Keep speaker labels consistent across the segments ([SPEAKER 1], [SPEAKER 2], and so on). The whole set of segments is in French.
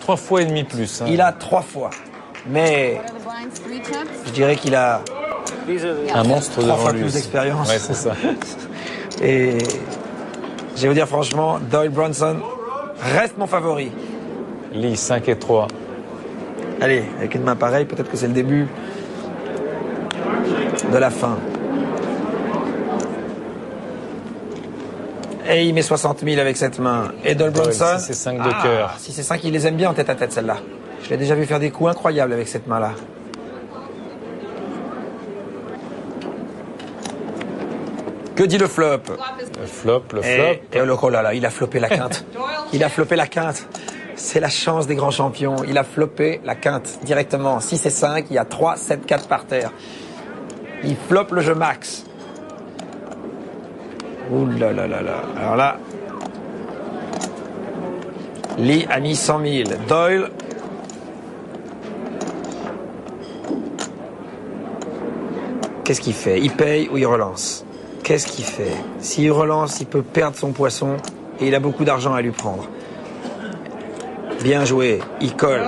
[SPEAKER 1] 3 fois et demi plus. Hein.
[SPEAKER 2] Il a 3 fois. Mais je dirais qu'il a
[SPEAKER 1] un monstre
[SPEAKER 2] 3
[SPEAKER 1] devant
[SPEAKER 2] fois
[SPEAKER 1] lui.
[SPEAKER 2] plus d'expérience.
[SPEAKER 1] Ouais, c'est ça.
[SPEAKER 2] Et je vais vous dire franchement, Doyle Brunson reste mon favori.
[SPEAKER 1] Lee, 5 et 3.
[SPEAKER 2] Allez, avec une main pareille, peut-être que c'est le début de la fin. Et il met 60 000 avec cette main. Et Doyle Brunson...
[SPEAKER 1] 6 et 5 de cœur.
[SPEAKER 2] 6 et 5, il les aime bien en tête à tête, celle-là. Je l'ai déjà vu faire des coups incroyables avec cette main-là. Que dit le flop?
[SPEAKER 1] Le flop.
[SPEAKER 2] Et oh là là, il a flopé la quinte. Il a flopé la quinte. C'est la chance des grands champions. Il a flopé la quinte directement. 6 et 5, il y a 3, 7, 4 par terre. Il floppe le jeu max. Ouh là là là là. Alors là, Lee a mis 100 000. Doyle... Qu'est-ce qu'il fait? Il paye ou il relance? Qu'est-ce qu'il fait? S'il relance, il peut perdre son poisson et il a beaucoup d'argent à lui prendre. Bien joué. Il colle.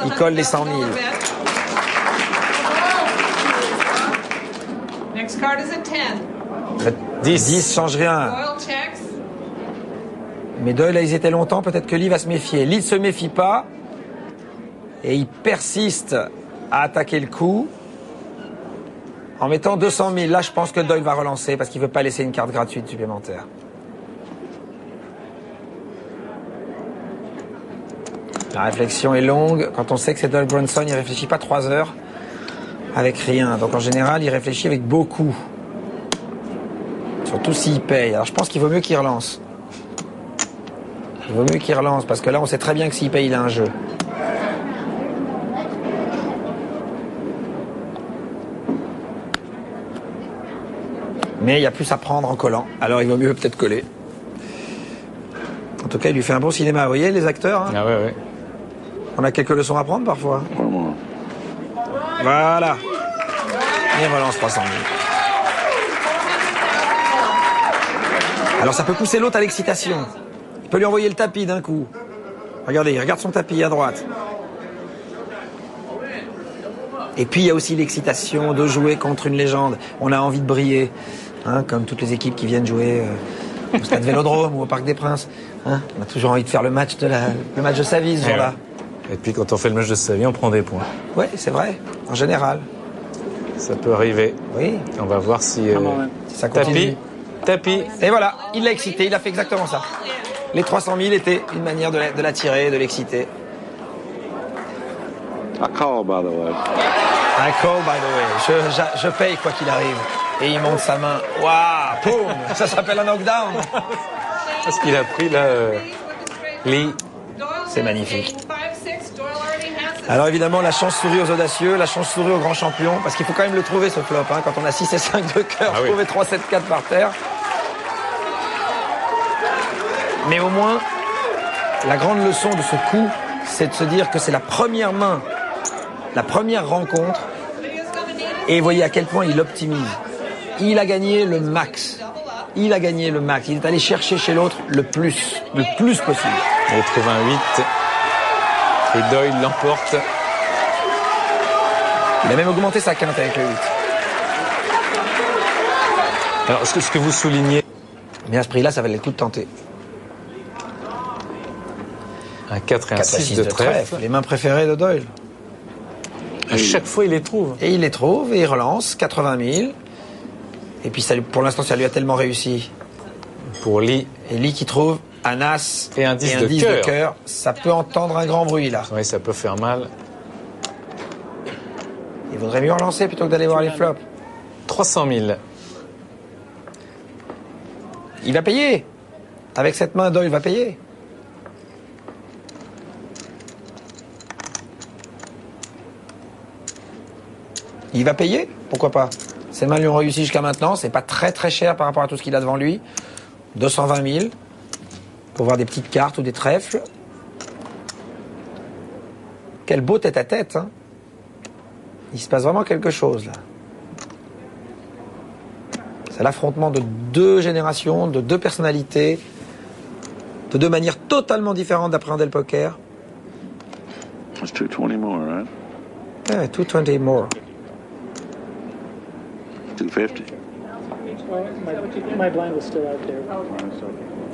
[SPEAKER 2] Il colle les 100 000. Le 10 change rien. Mais Doyle a hésité longtemps. Peut-être que Lee va se méfier. Lee ne se méfie pas. Et il persiste à attaquer le coup. En mettant 200 000, là je pense que Doyle va relancer parce qu'il ne veut pas laisser une carte gratuite supplémentaire. La réflexion est longue. Quand on sait que c'est Doyle Brunson, il ne réfléchit pas 3 heures avec rien. Donc en général, il réfléchit avec beaucoup. Surtout s'il paye. Alors je pense qu'il vaut mieux qu'il relance. Il vaut mieux qu'il relance parce que là on sait très bien que s'il paye, il a un jeu. Mais il y a plus à prendre en collant. Alors il vaut mieux peut-être coller. En tout cas, il lui fait un bon cinéma. Vous voyez les acteurs hein?
[SPEAKER 1] Ah ouais, ouais.
[SPEAKER 2] On a quelques leçons à prendre parfois. Voilà. Et relance 300 000. Alors ça peut pousser l'autre à l'excitation. Il peut lui envoyer le tapis d'un coup. Regardez, il regarde son tapis à droite. Et puis il y a aussi l'excitation de jouer contre une légende. On a envie de briller. Hein, comme toutes les équipes qui viennent jouer au Stade Vélodrome ou au Parc des Princes. Hein, on a toujours envie de faire le match de sa vie ce jour-là.
[SPEAKER 1] Et puis quand on fait le match de sa vie, on prend des points.
[SPEAKER 2] Oui, c'est vrai, en général.
[SPEAKER 1] Ça peut arriver.
[SPEAKER 2] Oui.
[SPEAKER 1] On va voir si
[SPEAKER 2] ça continue.
[SPEAKER 1] Tapis.
[SPEAKER 2] Et voilà, il l'a excité, il a fait exactement ça. Les 300 000 étaient une manière de l'attirer, de l'exciter.
[SPEAKER 3] I call, by the way.
[SPEAKER 2] I call, by the way. Je paye quoi qu'il arrive. Et il monte sa main. Waouh, boum. Ça s'appelle un knockdown.
[SPEAKER 1] Parce qu'il a pris là, Lee.
[SPEAKER 2] C'est magnifique. Alors évidemment, la chance sourit aux audacieux, la chance sourit aux grands champions, parce qu'il faut quand même le trouver ce flop. Hein, quand on a 6 et 5 de cœur, trouver 3, 7, 4 par terre. Mais au moins, la grande leçon de ce coup, c'est de se dire que c'est la première main, la première rencontre. Et vous voyez à quel point il optimise. Il a gagné le max. Il a gagné le max. Il est allé chercher chez l'autre le plus possible.
[SPEAKER 1] Il trouve un 8. Et Doyle l'emporte.
[SPEAKER 2] Il a même augmenté sa quinte avec le 8.
[SPEAKER 1] Alors, ce que vous soulignez...
[SPEAKER 2] Mais à ce prix-là, ça valait le coup de tenter.
[SPEAKER 1] Un 4 et un 6 de trèfle.
[SPEAKER 2] Les mains préférées de Doyle.
[SPEAKER 1] À chaque fois, il les trouve.
[SPEAKER 2] Et il les trouve et il relance 80 000. Et puis pour l'instant, ça lui a tellement réussi.
[SPEAKER 1] Pour Lee.
[SPEAKER 2] Et Lee qui trouve un as
[SPEAKER 1] et un 10 de cœur.
[SPEAKER 2] Ça peut entendre un grand bruit là.
[SPEAKER 1] Oui, ça peut faire mal.
[SPEAKER 2] Il vaudrait mieux relancer plutôt que d'aller voir les flops.
[SPEAKER 1] 300 000.
[SPEAKER 2] Il va payer. Avec cette main, Doyle va payer. Il va payer, pourquoi pas. Ces mains lui ont réussi jusqu'à maintenant, c'est pas très très cher par rapport à tout ce qu'il a devant lui. 220 000 pour voir des petites cartes ou des trèfles. Quel beau tête-à-tête, hein. Il se passe vraiment quelque chose là. C'est l'affrontement de 2 générations, de 2 personnalités, de 2 manières totalement différentes d'appréhender le poker.
[SPEAKER 3] That's 220 more, right?
[SPEAKER 2] Yeah, 220 more.
[SPEAKER 3] 250.
[SPEAKER 4] Well, my blind was still out there.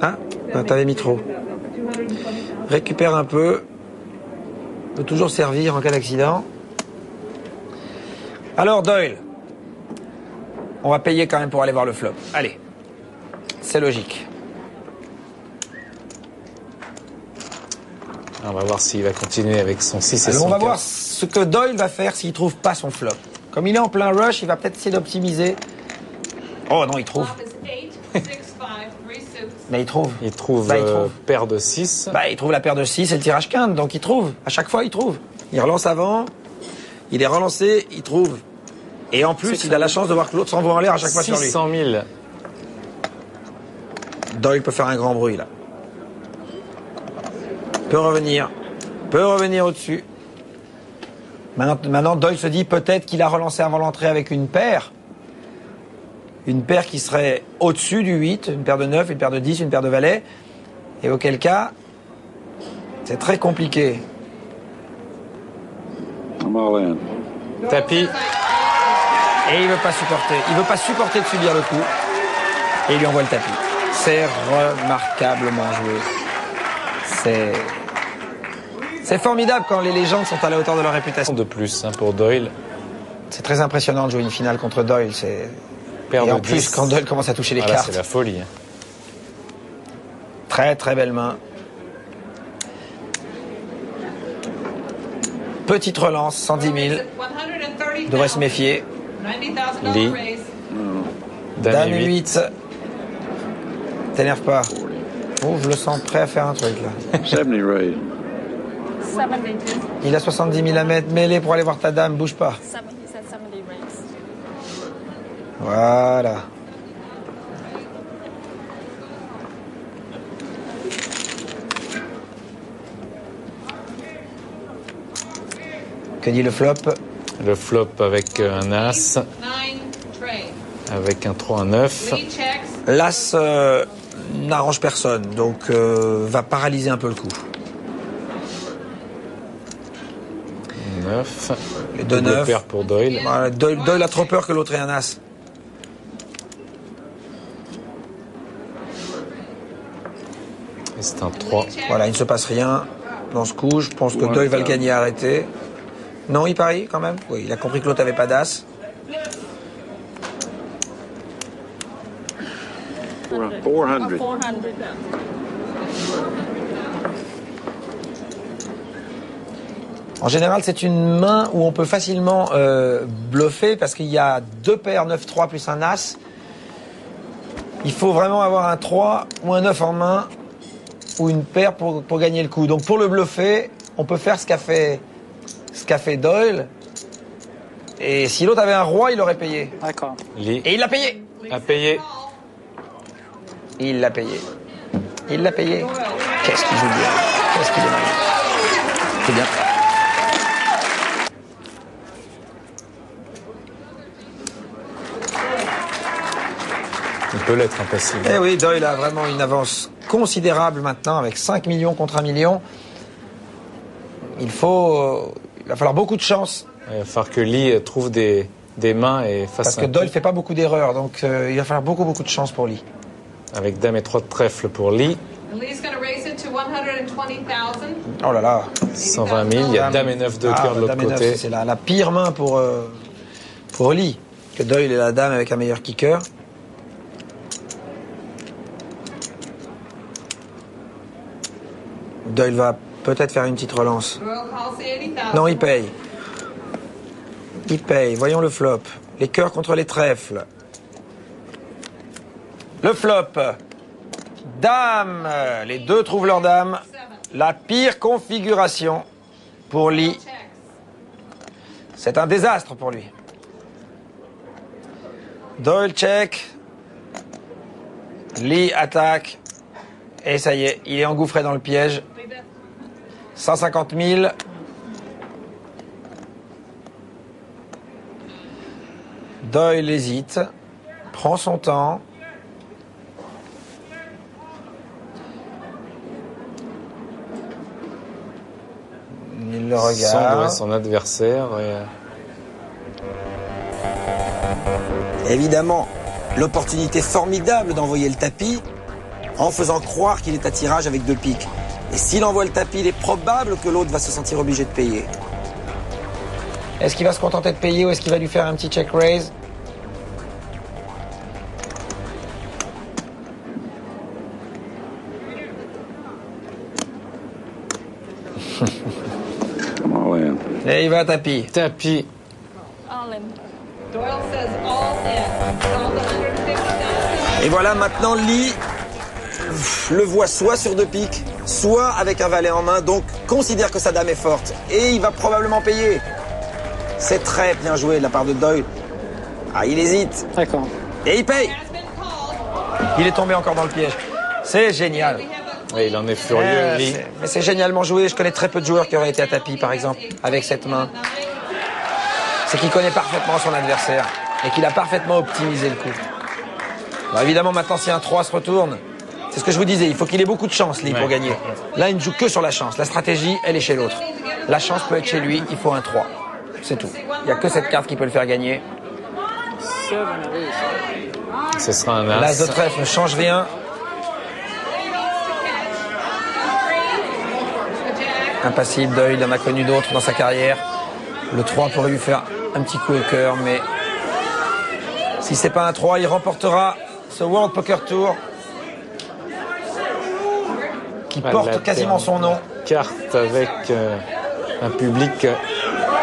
[SPEAKER 2] Ah, t'avais mis trop. Récupère un peu. Peut toujours servir en cas d'accident. Alors Doyle, on va payer quand même pour aller voir le flop. Allez, c'est logique.
[SPEAKER 1] On va voir s'il va continuer avec son 6 et
[SPEAKER 2] Alors
[SPEAKER 1] son
[SPEAKER 2] on va
[SPEAKER 1] 4.
[SPEAKER 2] voir ce que Doyle va faire s'il trouve pas son flop. Comme il est en plein rush, il va peut-être essayer d'optimiser. Oh non, il trouve. Mais il trouve.
[SPEAKER 1] Il trouve,
[SPEAKER 2] Bah, il trouve.
[SPEAKER 1] paire de 6.
[SPEAKER 2] Bah, il trouve la paire de 6 et le tirage quinte, donc il trouve. À chaque fois, il trouve. Il relance avant, il est relancé, il trouve. Et en plus, il a la chance de voir que l'autre s'envoie en l'air à chaque fois sur lui.
[SPEAKER 1] 600 000.
[SPEAKER 2] Doyle peut faire un grand bruit, là. Peut revenir au-dessus. Maintenant, Doyle se dit peut-être qu'il a relancé avant l'entrée avec une paire. Une paire qui serait au-dessus du 8, une paire de 9, une paire de 10, une paire de valets. Et auquel cas, c'est très compliqué.
[SPEAKER 3] I'm all in.
[SPEAKER 1] Tapis.
[SPEAKER 2] Et il veut pas supporter de subir le coup. Et il lui envoie le tapis. C'est remarquablement joué. C'est formidable quand les légendes sont à la hauteur de leur réputation.
[SPEAKER 1] De plus pour Doyle.
[SPEAKER 2] C'est très impressionnant de jouer une finale contre Doyle.
[SPEAKER 1] Paire
[SPEAKER 2] Et
[SPEAKER 1] de
[SPEAKER 2] en plus,
[SPEAKER 1] 10.
[SPEAKER 2] quand Doyle commence à toucher les
[SPEAKER 1] Voilà,
[SPEAKER 2] cartes.
[SPEAKER 1] c'est la folie.
[SPEAKER 2] Très très belle main. Petite relance, 110 000. Il devrait se méfier.
[SPEAKER 1] Lee.
[SPEAKER 2] Dame 8. T'énerve pas. Oh, je le sens prêt à faire un truc là.
[SPEAKER 3] 70 raised.
[SPEAKER 5] 72.
[SPEAKER 2] Il a 70 000 à mettre. Mets-les pour aller voir ta dame, bouge pas.
[SPEAKER 5] 70 raised.
[SPEAKER 2] Voilà. Que dit le flop?
[SPEAKER 1] Le flop avec un As, avec un 3, un 9.
[SPEAKER 2] L'As n'arrange personne, donc va paralyser un peu le coup.
[SPEAKER 1] 9.
[SPEAKER 2] Les deux
[SPEAKER 1] Double
[SPEAKER 2] 9.
[SPEAKER 1] paire pour Doyle.
[SPEAKER 2] Voilà, Doyle a trop peur que l'autre ait un As.
[SPEAKER 1] Et c'est un 3.
[SPEAKER 2] Voilà, il ne se passe rien dans ce coup. Je pense que Doyle va le gagner à arrêter. Non, il parie quand même. Oui, il a compris que l'autre avait pas d'As.
[SPEAKER 3] 400.
[SPEAKER 5] 400.
[SPEAKER 2] En général, c'est une main où on peut facilement bluffer parce qu'il y a deux paires 9-3 plus un As. Il faut vraiment avoir un 3 ou un 9 en main ou une paire pour gagner le coup. Donc pour le bluffer, on peut faire ce qu'a fait Doyle. Et si l'autre avait un roi, il aurait payé.
[SPEAKER 4] D'accord.
[SPEAKER 1] Lee
[SPEAKER 2] Et il l'a payé.
[SPEAKER 1] a payé.
[SPEAKER 2] Il l'a payé. Il l'a payé. Qu'est-ce qu'il joue bien. Qu'est-ce qu'il est malin. C'est bien.
[SPEAKER 1] Il peut l'être impassible.
[SPEAKER 2] Eh oui, Doyle a vraiment une avance considérable maintenant avec 5 millions contre 1 million. Il va falloir beaucoup de chance
[SPEAKER 1] Il va falloir que Lee trouve des mains et fasse
[SPEAKER 2] parce que
[SPEAKER 1] un
[SPEAKER 2] Doyle
[SPEAKER 1] coup.
[SPEAKER 2] fait pas beaucoup d'erreurs. Donc il va falloir beaucoup de chance pour lui.
[SPEAKER 1] Avec dame et 3 de trèfle pour Lee.
[SPEAKER 2] Oh là là.
[SPEAKER 1] 120 000. Il y a dame et 9 de cœur de l'autre
[SPEAKER 2] dame et neuf,
[SPEAKER 1] côté.
[SPEAKER 2] c'est la pire main pour Lee. Que Doyle est la dame avec un meilleur kicker. Doyle va peut-être faire une petite relance. Non, il paye. Il paye. Voyons le flop. Les cœurs contre les trèfles. Le flop. Dame. Les deux trouvent leur dame. La pire configuration pour Lee. C'est un désastre pour lui. Doyle check. Lee attaque. Et ça y est, il est engouffré dans le piège. 150 000. Doyle hésite. Prend son temps. Il le regarde.
[SPEAKER 1] Son adversaire.
[SPEAKER 2] Évidemment, l'opportunité formidable d'envoyer le tapis en faisant croire qu'il est à tirage avec 2 piques. Et s'il envoie le tapis, il est probable que l'autre va se sentir obligé de payer. Est-ce qu'il va se contenter de payer ou est-ce qu'il va lui faire un petit check raise?
[SPEAKER 3] I'm all in.
[SPEAKER 2] Et il va à tapis.
[SPEAKER 1] Tapis.
[SPEAKER 5] All in.
[SPEAKER 6] Doyle says all in. All the 150,000.
[SPEAKER 2] Et voilà, maintenant, Lee le voit soit sur 2 piques, soit avec un valet en main, donc considère que sa dame est forte. Et il va probablement payer. C'est très bien joué de la part de Doyle. Ah, il hésite.
[SPEAKER 4] D'accord.
[SPEAKER 2] Et il paye.
[SPEAKER 6] Has been called.
[SPEAKER 2] Il est tombé encore dans le piège. C'est génial.
[SPEAKER 1] Ouais, il en est furieux, Lee.
[SPEAKER 2] Mais c'est génialement joué. Je connais très peu de joueurs qui auraient été à tapis, par exemple, avec cette main. C'est qu'il connaît parfaitement son adversaire et qu'il a parfaitement optimisé le coup. Alors évidemment, maintenant, si un 3 se retourne, c'est ce que je vous disais, il faut qu'il ait beaucoup de chance, Lee, pour gagner. Là, il ne joue que sur la chance. La stratégie, elle est chez l'autre. La chance peut être chez lui, il faut un 3. C'est tout. Il n'y a que cette carte qui peut le faire gagner.
[SPEAKER 4] 7 at least.
[SPEAKER 1] Ce sera un
[SPEAKER 2] L'as de
[SPEAKER 1] as.
[SPEAKER 2] trèfle ne change rien. Impassible, Doyle, il en a connu d'autres dans sa carrière. Le 3 pourrait lui faire un petit coup au cœur, mais si c'est pas un 3, il remportera ce World Poker Tour qui porte quasiment son nom.
[SPEAKER 1] Carte avec un public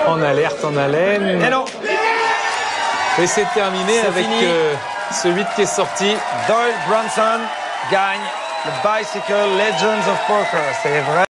[SPEAKER 1] en alerte, en haleine.
[SPEAKER 2] Et non,
[SPEAKER 1] Et c'est terminé
[SPEAKER 2] C'est
[SPEAKER 1] avec
[SPEAKER 2] fini.
[SPEAKER 1] ce 8 qui est sorti.
[SPEAKER 2] Doyle Brunson gagne le Bicycle Legends of Poker. C'est vrai.